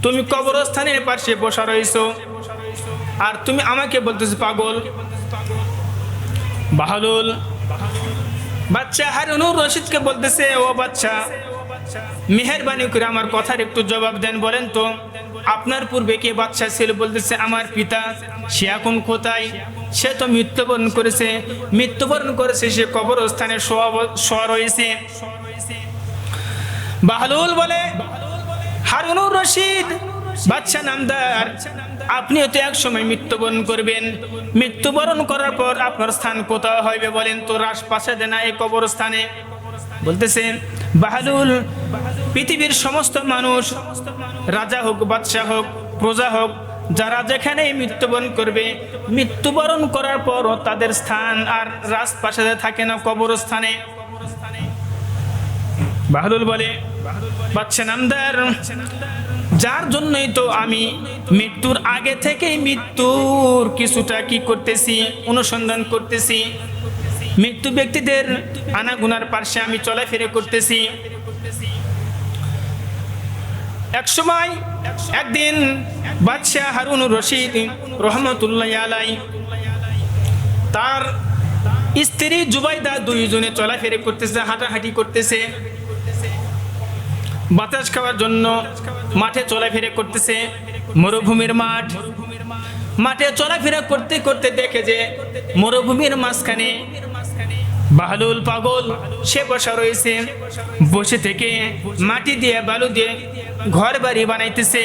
তুমি কবরস্থানের পাশে বসা রয়েছো আর তুমি আমাকে বলতেছো পাগল। বাহলুল বাচ্চা হারুনুর রশিদকে বলতেছে, ও বাচ্চা, মেহেরবানি করে আমার কথার একটু জবাব দেন, বলেন তো আপনার পূর্বে কে বাচ্চা ছিল? বলতেছে আমার পিতা। সে এখন কোথায়? সে তো মৃত্যুবরণ করেছে। মৃত্যুবরণ করেছে, সে কবরস্থানে শোয়া রয়েছে। বাহলুল বলে, হারুনুর রশিদ বাচ্চা নামদার, আপনিও তো এক সময় মৃত্যুবরণ করবেন। মৃত্যুবরণ করার পর আপনার স্থান কোথাও হইবে বলেন তো? রাজপ্রাসাদে না এই কবরস্থানে? বলতেছেন বাহলুল, পৃথিবীর সমস্ত মানুষ, রাজা হোক, বাদশাহ হোক, প্রজা হোক, যারা যেখানে মৃত্যুবরণ করবে, মৃত্যুবরণ করার পর তাদের স্থান আর রাজপ্রাসাদে থাকে না, কবরস্থানে। বাহলুল বলে, বাচ্চা নামদার, যার জন্যই তো আমি মৃত্যুর আগে থেকেই মৃত্যুর কিছুটা কি করতেছি, অনুসন্ধান করতেছি। মৃত্যু ব্যক্তিদের আনাগুনার পাশে আমি চলাফেরা করতেছি। এক সময় একদিন বাদশাহ হারুনুর রশিদ রহমতুল্লাহ আলাই তার স্ত্রী জুবাইদা দুইজনে চলাফেরা করতেছে, হাঁটাহাঁটি করতেছে, বাতাস খাওয়ার জন্য মাঠে চলাফেরা করতেছে। মরুভূমির মাঠ, মাঠে চলাফেরা করতে করতে দেখে যে মরুভূমির মাঝখানে বাহলুল পাগল সে বসা রয়েছে। বসে থেকে মাটি দিয়ে বালু দিয়ে ঘর বাড়ি বানাইতেছে।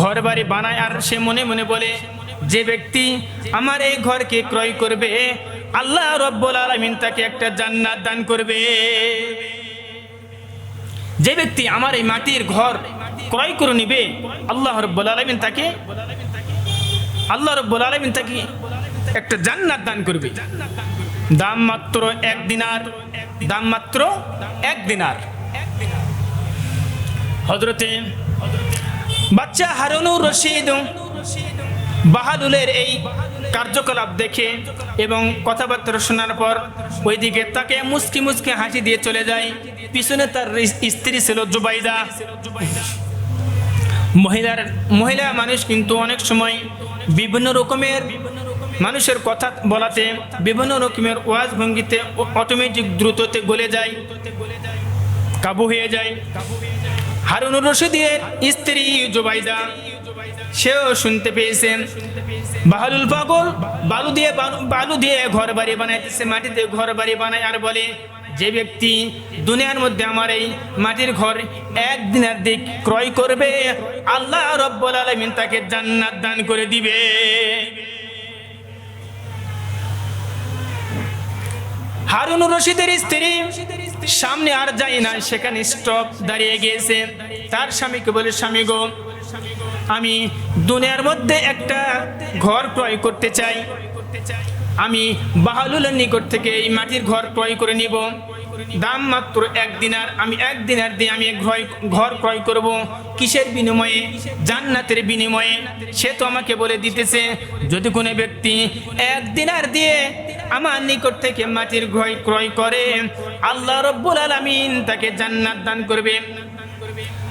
ঘর বাড়ি বানায় আর সে মনে মনে বলে, যে ব্যক্তি আমার এই ঘরকে ক্রয় করবে, আল্লাহ রব্বুল আলামিন তাকে একটা জান্নাত দান করবে। যে ব্যক্তি আমার এই মাটির ঘর ক্রয় করে নিবে, আল্লাহ রব্বুল আলামিন তাকে একটা জান্নাত দান করবে। দাম মাত্র 1 দিনার, দাম মাত্র 1 দিনার। হযরতে বাচ্চা হারুনুর রশিদ বাহলুলের এই কার্যকলাপ দেখে এবং কথাবার্তা শোনার পর ওইদিকে তাকে মুচকি মুচকি হাসি দিয়ে চলে যায়। পিছনে তার স্ত্রী ছিল জুবাইদা। মহিলা মানুষ কিন্তু অনেক সময় বিভিন্ন রকমের মানুষের কথা বলাতে, বিভিন্ন রকমের ওয়াজ ভঙ্গিতে অটোমেটিক দ্রুততে গলে যায়, কাবু হয়ে যায়। হারুনুর রশিদের স্ত্রী জুবাইদা সেও শুনতে পেয়েছেন বাহলুল পাগল বালু দিয়ে ঘর বাড়ি বানাইতেছে, মাটিতে ঘর বাড়ি বানায় আর বলে, যে ব্যক্তি দুনিয়ার মধ্যে আমার এই মাটির ঘর 1 দিনার দিক ক্রয় করবে, আল্লাহ রব্বুল আলামিন তাকে জান্নাত দান করে দিবে। হারুনুর রশিদের স্ত্রী সামনে আর যায় না, সেখানে স্টপ দাঁড়িয়ে গিয়েছে। তার স্বামীকে বলে, স্বামী গো, আমি দুনিয়ার মধ্যে একটা ঘর ক্রয় করতে চাই। আমি বাহলুলের নিকট থেকে এই মাটির ঘর ক্রয় করে নিব। দাম মাত্র 1 দিনার। আমি 1 দিনার দিয়ে আমি ঘর ক্রয় করব। কিসের বিনিময়ে? জান্নাতের বিনিময়ে। সে তো আমাকে বলে দিতেছে, যদি কোনো ব্যক্তি 1 দিনার দিয়ে আমার নিকট থেকে মাটির ঘর ক্রয় করে, আল্লাহ রব্বুল আলামিন তাকে জান্নাত দান করবে।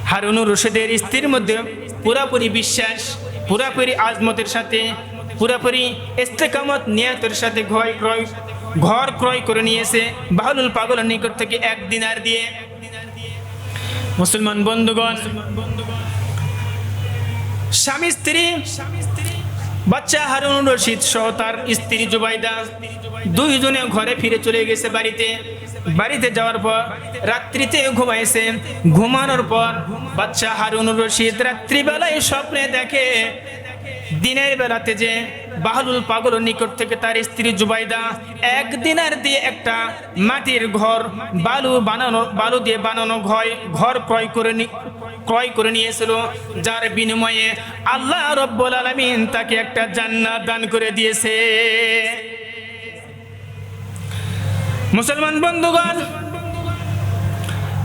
হারুনুর রশিদের স্ত্রীর মধ্যে পুরাপুরি বিশ্বাস, পুরাপুরি আজমতের সাথে, পুরাপুরি ইস্তেকামত নিয়তের সাথে ঘর ক্রয় করে নিয়েছে বাহলুল পাগলের নিকট থেকে 1 দিনার দিয়ে। মুসলমান বন্ধুগণ, স্বামী স্ত্রী বাচ্চা হারুনুর রশিদ সহ তার স্ত্রী জুবাইদা দুইজনে ঘরে ফিরে চলে গেছে বাড়িতে যাওয়ার পর রাত্রিতে ঘুমাইছে। ঘুমানোর পর বাচ্চা হারুনুর রশিদ রাত্রিবেলায় স্বপ্নে দেখে দিনের বেলাতে যে বাহলুল পাগলের নিকট থেকে তার স্ত্রী জুবাইদা 1 দিনার দিয়ে একটা মাটির ঘর বালু দিয়ে বানানো ঘর ক্রয় করে নিয়েছিল, যার বিনিময়ে আল্লাহ রব্বুল আলামিন তাকে একটা জান্নাত দান করে দিয়েছে। মুসলমান বন্ধুগণ,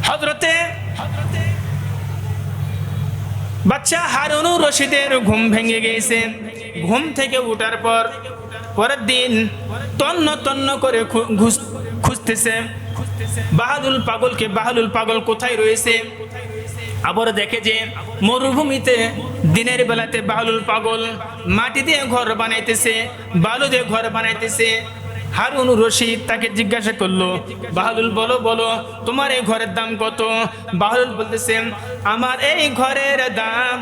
হযরতে বাচ্চা হারুনুর রশিদের ঘুম ভেঙে গিয়েছে। ঘুম থেকে ওঠার পর পরের দিন তন্ন করে খুঁজতেছে বাহলুল পাগল কোথায় রয়েছে। আবার দেখে যে মরুভূমিতে দিনের বেলাতে বাহলুল পাগল মাটি দিয়ে ঘর বানাইতেছে, বালু দিয়ে ঘর বানাইতেছে। হারুন রশিদ তাকে জিজ্ঞাসা করলো, বাহলুল বলো বলো তোমার এই ঘরের দাম কত? বাহলুল বলতেছে, আমার এই ঘরের দাম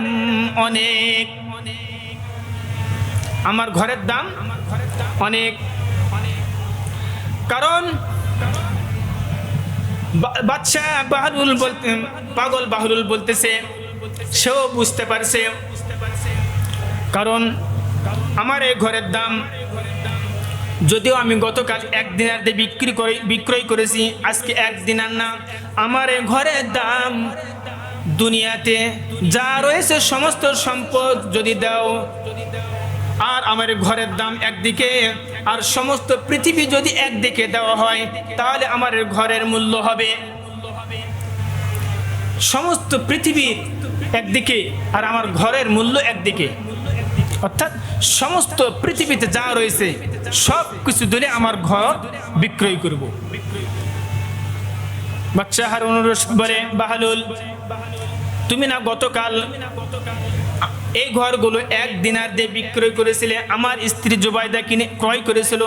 অনেক, আমার ঘরের দাম অনেক। কারণ বাদশা বাহলুল বলতে পাগল বাহলুল বলতেছে, সেও বুঝতে পারছে, কারণ আমার এই ঘরের দাম, যদিও আমি গতকাল 1 দিনার দিয়ে বিক্রয় করেছি, আজকে 1 দিনার না, আমার এই ঘরের দাম দুনিয়াতে যা রয়েছে সমস্ত সম্পদ যদি দাও, আর আমার ঘরের দাম একদিকে, আর সমস্ত পৃথিবী যদি একদিকে দেওয়া হয়, তাহলে আমার ঘরের মূল্য হবে সমস্ত পৃথিবীর একদিকে, আর আমার ঘরের মূল্য একদিকে। অর্থাৎ সমস্ত পৃথিবীতে যা রয়েছে সব কিছু দিলে আমার ঘর বিক্রয় করব। বাদশা হারুন রশিদ বলে, বাহলুল তুমি না গতকাল এই ঘরগুলো 1 দিনার দিয়ে বিক্রয় করেছিলে, আমার স্ত্রী জুবাইদা কিনে ক্রয় করেছিল,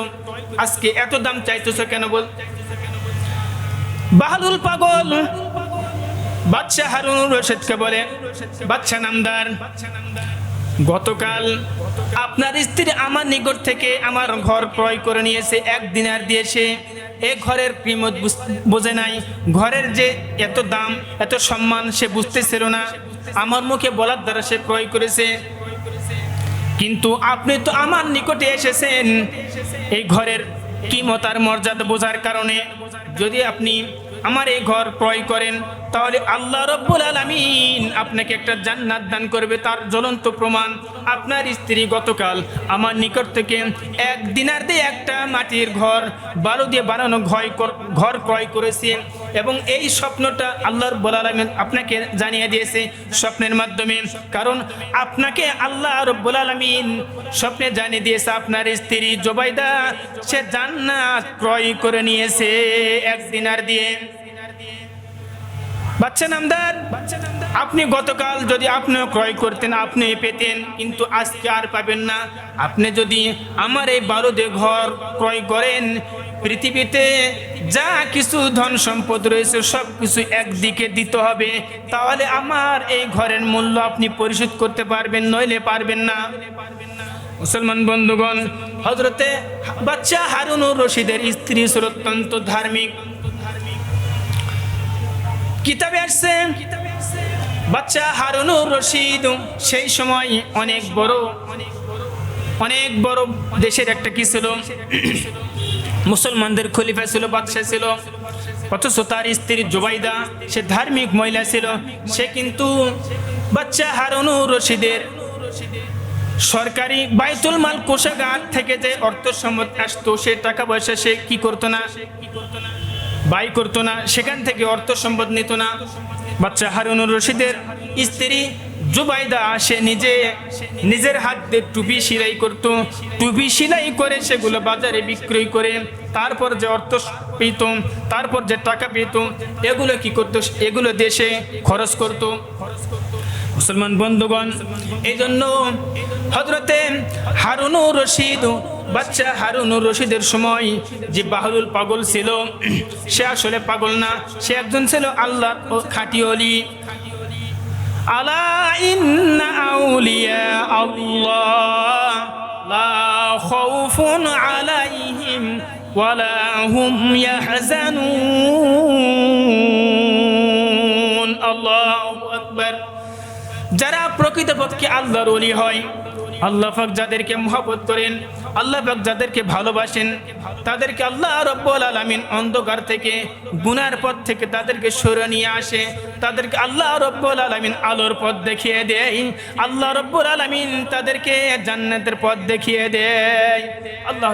আজকে এত দাম চাইতেছো কেন? বল। বাহলুল পাগল বাদশা হারুন রশিদকে বলে, বাদশা নামদার, গতকাল আপনার স্ত্রী আমার নিকট থেকে আমার ঘর ক্রয় করে নিয়েছে 1 দিনার দিয়েছে, এই ঘরের কিমত বোঝে নাই, ঘরের যে এত দাম এত সম্মান সে বুঝতেছিল না, আমার মুখে বলার দ্বারা সে ক্রয় করেছে। কিন্তু আপনি তো আমার নিকটে এসেছেন এই ঘরের কিমত আর মর্যাদা বোঝার কারণে। যদি আপনি আমার এই ঘর ক্রয় করেন, তাহলে আল্লাহ রাব্বুল আলামিন আপনাকে একটা জান্নাত দান করবে। তার জ্বলন্ত প্রমাণ, আপনার স্ত্রী গতকাল আমার নিকট থেকে 1 দিনার দিয়ে একটা মাটির ঘর, বালু দিয়ে বানানো ঘর ক্রয় করেছে, এবং এই স্বপ্নটা আল্লাহ রাব্বুল আলামিন আপনাকে জানিয়ে দিয়েছে স্বপ্নের মাধ্যমে। কারণ আপনাকে আল্লাহ রাব্বুল আলামিন স্বপ্নে জানিয়ে দিয়েছে আপনার স্ত্রী জুবাইদা সে জান্নাত ক্রয় করে নিয়েছে 1 দিনার দিয়ে। বাচ্চা নামদার, আপনি গতকাল যদি আপনিও ক্রয় করতেন আপনি পেতেন, কিন্তু আজকে আর পাবেন না। আপনি যদি আমার এই বালুদে ঘর ক্রয় করেন, পৃথিবীতে যা কিছু ধন সম্পদ রয়েছে সব কিছু একদিকে দিতে হবে, তাহলে আমার এই ঘরের মূল্য আপনি পরিশোধ করতে পারবেন, নইলে পারবেন না। মুসলমান বন্ধুগণ, হযরতে বাদশা হারুনুর রশিদের স্ত্রী ছিল অত্যন্ত ধার্মিক। কিতাবে আসছে বাদশা হারুনুর রশিদ সেই সময় অনেক বড় দেশের একটা কি ছিল, মুসলমানদের খলিফা ছিল, বাদশা ছিল। অথচ তার স্ত্রী জুবাইদা সে ধার্মিক মহিলা ছিল। সে কিন্তু বাদশা হারুনুর রশিদের সরকারি বাইতুল মাল কোষাগার থেকে যে অর্থ সম্পদ আসতো, সে টাকা পয়সা সে কি করতো না, ব্যয় করতো না, সেখান থেকে অর্থ সম্পদ নিত না। বাদশা হারুনুর রশিদের স্ত্রী জুবাইদা সে নিজের হাত দিয়ে টুপি সেলাই করত, টুপি সেলাই করে সেগুলো বাজারে বিক্রয় করে তারপর যে অর্থ পেত, তারপর যে টাকা পেত, এগুলো কি করত, এগুলো দেশে খরচ করত। মুসলমান বন্ধুগণ, এই জন্য হযরতে হারুনুর রশিদ বাদশা হারুনুর রশিদের সময় যে বাহলুল পাগল ছিল, সে আসলে পাগল না, সে একজন ছিল আল্লাহর খাঁটি ওলি। আলা ইন্না আউলিয়া আল্লাহ লা খাউফুন আলাইহিম ওয়ালা হুম ইয়াহজানুন। আল্লাহু আকবার। যারা প্রকৃতপক্ষে আল্লাহর ওলি হয়, আল্লাহ পাক যাদেরকে মহব্বত করেন, আল্লাহ পাক যাদেরকে ভালোবাসেন, তাদেরকে আল্লাহ রাব্বুল আলামিন অন্ধকার থেকে, গুনার পথ থেকে তাদেরকে সরিয়ে নিয়ে আসে, তাদেরকে আল্লাহ রাব্বুল আলামিন আলোর পথ দেখিয়ে দেয়, আল্লাহ রাব্বুল আলামিন তাদেরকে জান্নাতের পথ দেখিয়ে দেয়। আল্লাহ